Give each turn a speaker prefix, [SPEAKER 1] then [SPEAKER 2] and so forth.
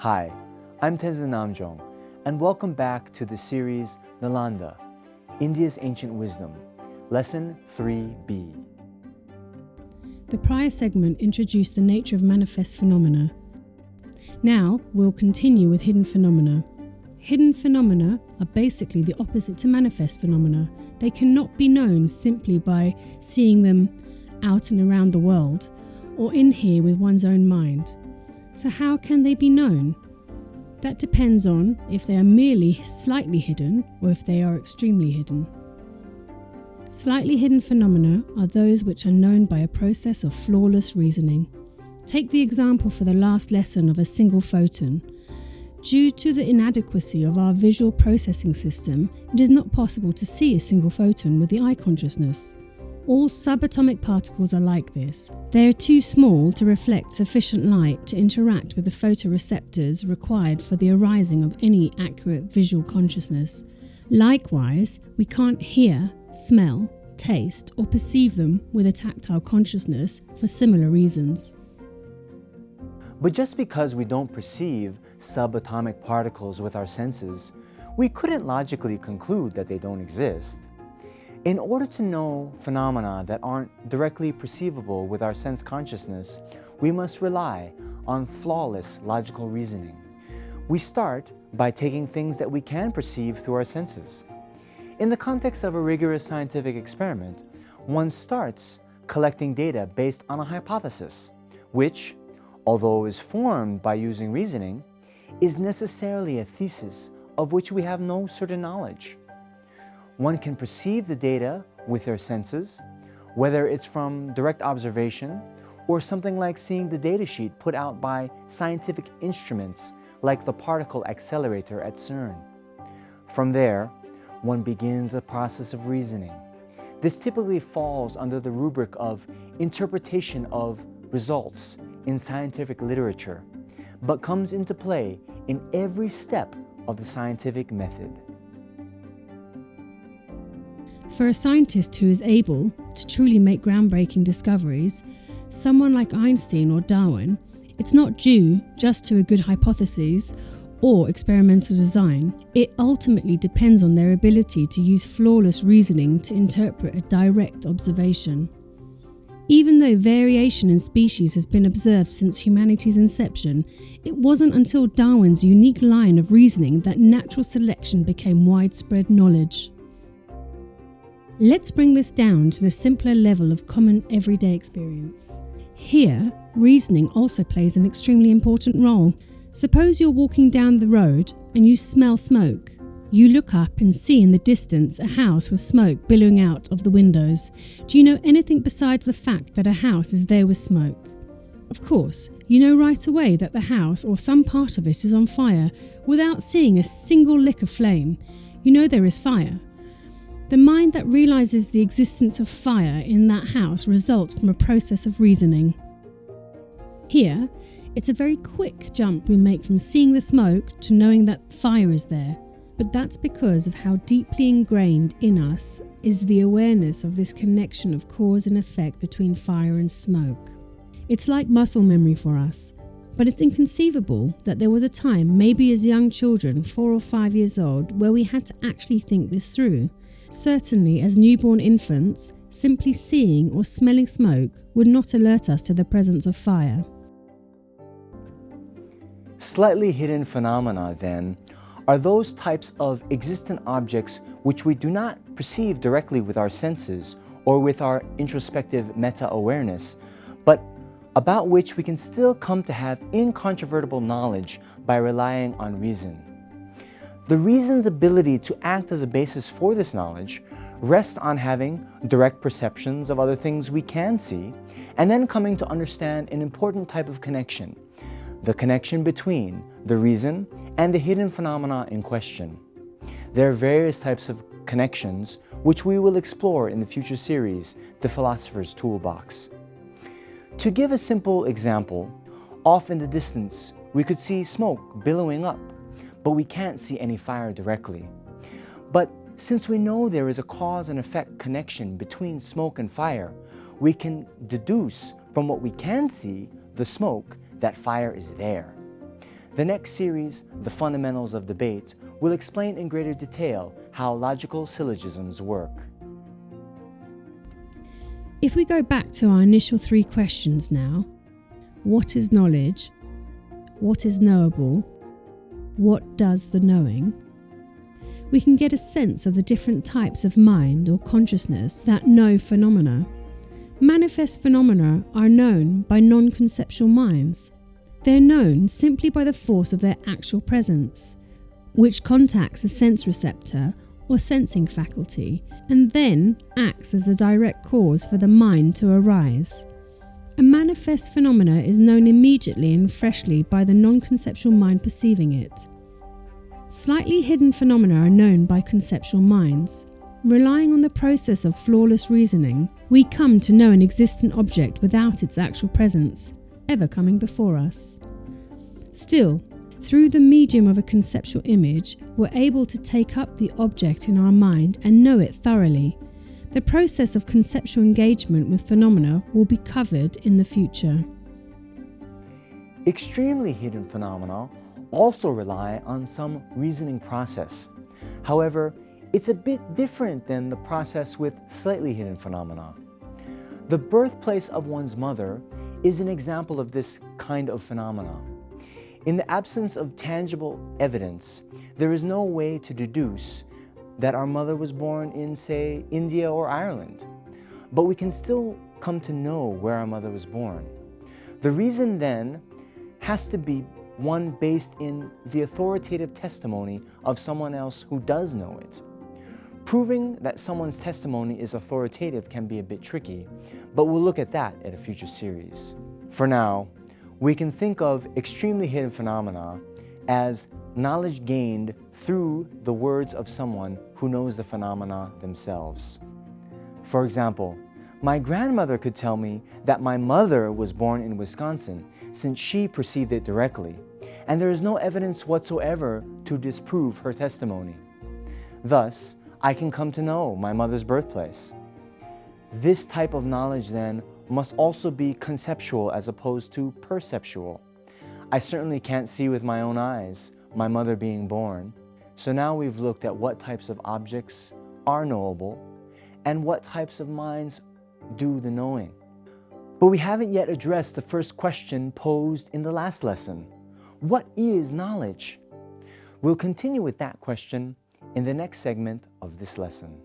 [SPEAKER 1] Hi, I'm Tenzin Namjong, and welcome back to the series Nalanda, India's Ancient Wisdom, Lesson 3b.
[SPEAKER 2] The prior segment introduced the nature of manifest phenomena. Now we'll continue with hidden phenomena. Hidden phenomena are basically the opposite to manifest phenomena. They cannot be known simply by seeing them out and around the world or in here with one's own mind. So how can they be known? That depends on if they are merely slightly hidden or if they are extremely hidden. Slightly hidden phenomena are those which are known by a process of flawless reasoning. Take the example for the last lesson of a single photon. Due to the inadequacy of our visual processing system, it is not possible to see a single photon with the eye consciousness. All subatomic particles are like this. They are too small to reflect sufficient light to interact with the photoreceptors required for the arising of any accurate visual consciousness. Likewise, we can't hear, smell, taste, or perceive them with a tactile consciousness for similar reasons.
[SPEAKER 1] But just because we don't perceive subatomic particles with our senses, we couldn't logically conclude that they don't exist. In order to know phenomena that aren't directly perceivable with our sense consciousness, we must rely on flawless logical reasoning. We start by taking things that we can perceive through our senses. In the context of a rigorous scientific experiment, one starts collecting data based on a hypothesis, which, although is formed by using reasoning, is necessarily a thesis of which we have no certain knowledge. One can perceive the data with their senses, whether it's from direct observation or something like seeing the datasheet put out by scientific instruments like the particle accelerator at CERN. From there, one begins a process of reasoning. This typically falls under the rubric of interpretation of results in scientific literature, but comes into play in every step of the scientific method.
[SPEAKER 2] For a scientist who is able to truly make groundbreaking discoveries, someone like Einstein or Darwin, it's not due just to a good hypothesis or experimental design. It ultimately depends on their ability to use flawless reasoning to interpret a direct observation. Even though variation in species has been observed since humanity's inception, it wasn't until Darwin's unique line of reasoning that natural selection became widespread knowledge. Let's bring this down to the simpler level of common everyday experience. Here, reasoning also plays an extremely important role. Suppose you're walking down the road and you smell smoke. You look up and see in the distance a house with smoke billowing out of the windows. Do you know anything besides the fact that a house is there with smoke? Of course, you know right away that the house or some part of it is on fire without seeing a single lick of flame. You know there is fire. The mind that realizes the existence of fire in that house results from a process of reasoning. Here, it's a very quick jump we make from seeing the smoke to knowing that fire is there. But that's because of how deeply ingrained in us is the awareness of this connection of cause and effect between fire and smoke. It's like muscle memory for us, but it's inconceivable that there was a time, maybe as young children, 4 or 5 years old, where we had to actually think this through. Certainly, as newborn infants, simply seeing or smelling smoke would not alert us to the presence of fire.
[SPEAKER 1] Slightly hidden phenomena, then, are those types of existent objects which we do not perceive directly with our senses or with our introspective meta-awareness, but about which we can still come to have incontrovertible knowledge by relying on reason. The reason's ability to act as a basis for this knowledge rests on having direct perceptions of other things we can see, and then coming to understand an important type of connection, the connection between the reason and the hidden phenomena in question. There are various types of connections which we will explore in the future series, The Philosopher's Toolbox. To give a simple example, off in the distance we could see smoke billowing up, but we can't see any fire directly. But since we know there is a cause and effect connection between smoke and fire, we can deduce from what we can see, the smoke, that fire is there. The next series, The Fundamentals of Debate, will explain in greater detail how logical syllogisms work.
[SPEAKER 2] If we go back to our initial 3 questions now, what is knowledge? What is knowable? What does the knowing? We can get a sense of the different types of mind or consciousness that know phenomena. Manifest phenomena are known by non-conceptual minds. They're known simply by the force of their actual presence, which contacts a sense receptor or sensing faculty, and then acts as a direct cause for the mind to arise. A manifest phenomena is known immediately and freshly by the non-conceptual mind perceiving it. Slightly hidden phenomena are known by conceptual minds. Relying on the process of flawless reasoning, we come to know an existent object without its actual presence ever coming before us. Still, through the medium of a conceptual image, we're able to take up the object in our mind and know it thoroughly. The process of conceptual engagement with phenomena will be covered in the future.
[SPEAKER 1] Extremely hidden phenomena also rely on some reasoning process. However, it's a bit different than the process with slightly hidden phenomena. The birthplace of one's mother is an example of this kind of phenomena. In the absence of tangible evidence, there is no way to deduce that our mother was born in, say, India or Ireland. But we can still come to know where our mother was born. The reason then has to be one based in the authoritative testimony of someone else who does know it. Proving that someone's testimony is authoritative can be a bit tricky, but we'll look at that at a future series. For now, we can think of extremely hidden phenomena as knowledge gained through the words of someone who knows the phenomena themselves. For example, my grandmother could tell me that my mother was born in Wisconsin since she perceived it directly, and there is no evidence whatsoever to disprove her testimony. Thus, I can come to know my mother's birthplace. This type of knowledge then must also be conceptual as opposed to perceptual. I certainly can't see with my own eyes my mother being born. So now we've looked at what types of objects are knowable and what types of minds do the knowing. But we haven't yet addressed the first question posed in the last lesson. What is knowledge? We'll continue with that question in the next segment of this lesson.